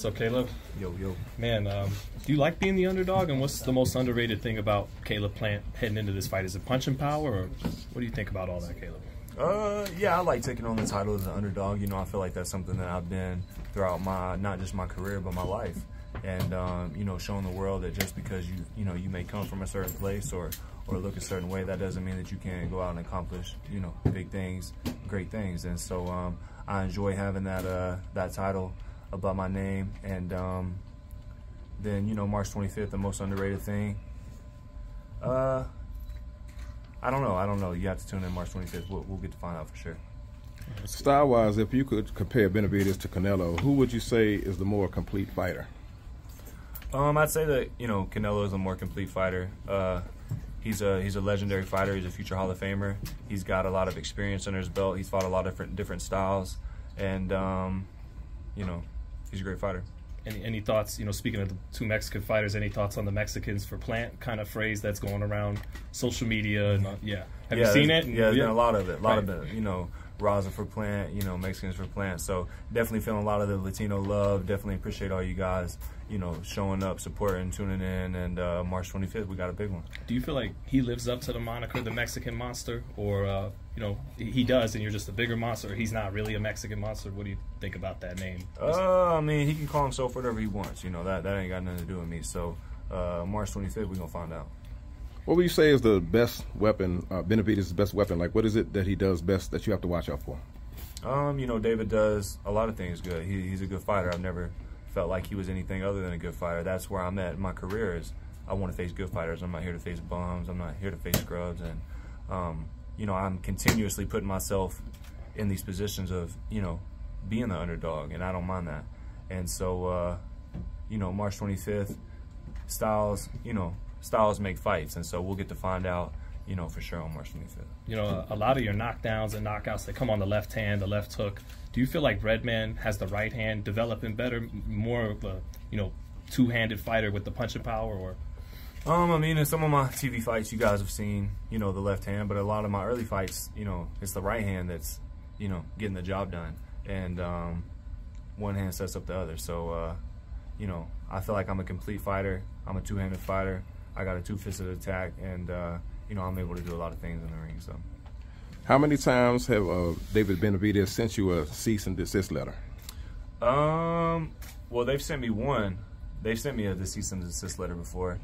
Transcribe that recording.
So Caleb, Yo. man, do you like being the underdog? And what's the most underrated thing about Caleb Plant heading into this fight? Is it punching power, or what do you think about all that, Caleb? Yeah, I like taking on the title of the underdog. You know, I feel like that's something that I've been throughout not just my career, but my life. And, you know, showing the world that just because you may come from a certain place or look a certain way, that doesn't mean that you can't go out and accomplish, big things, great things. And so I enjoy having that title above my name. And then, March 25th, the most underrated thing. I don't know. You have to tune in March 25th. We'll get to find out for sure. Style-wise, if you could compare Benavidez to Canelo, who would you say is the more complete fighter? I'd say that Canelo is a more complete fighter. He's a legendary fighter. He's a future Hall of Famer. He's got a lot of experience under his belt. He's fought a lot of different styles, and he's a great fighter. Any thoughts? Speaking of the two Mexican fighters, any thoughts on the Mexicans for Plant? Kind of phrase that's going around social media. And, have you seen it? There's been a lot of it. A lot of it. Raza for Plant. Mexicans for Plant. So definitely feeling a lot of the Latino love. Definitely appreciate all you guys. Showing up, supporting, tuning in, and March 25th, we got a big one. Do you feel like he lives up to the moniker, the Mexican Monster, or he does, and you're just a bigger monster? Or he's not really a Mexican monster. What do you think about that name? I mean, he can call himself whatever he wants. That ain't got nothing to do with me. So March 25th, we're gonna find out. What would you say is the best weapon, Benavidez's best weapon? Like, what is it that he does best that you have to watch out for? David does a lot of things good. He's a good fighter. I've never felt like he was anything other than a good fighter. That's where I'm at in my career. Is I want to face good fighters. I'm not here to face bums. I'm not here to face scrubs. And I'm continuously putting myself in these positions of being the underdog, and I don't mind that. And so March 25th, styles make fights, and so we'll get to find out for sure on March 25th. A lot of your knockdowns and knockouts, they come on the left hand, the left hook. Do you feel like Redman has the right hand developing better, more of a two-handed fighter with the punching power? Or I mean, in some of my TV fights, you guys have seen the left hand, but a lot of my early fights, it's the right hand that's getting the job done, and one hand sets up the other. So I feel like I'm a complete fighter. I'm a two-handed fighter. I got a two-fisted attack, and I'm able to do a lot of things in the ring. So, how many times have David Benavidez sent you a cease and desist letter? Well, they've sent me one. They've sent me a cease and desist letter before.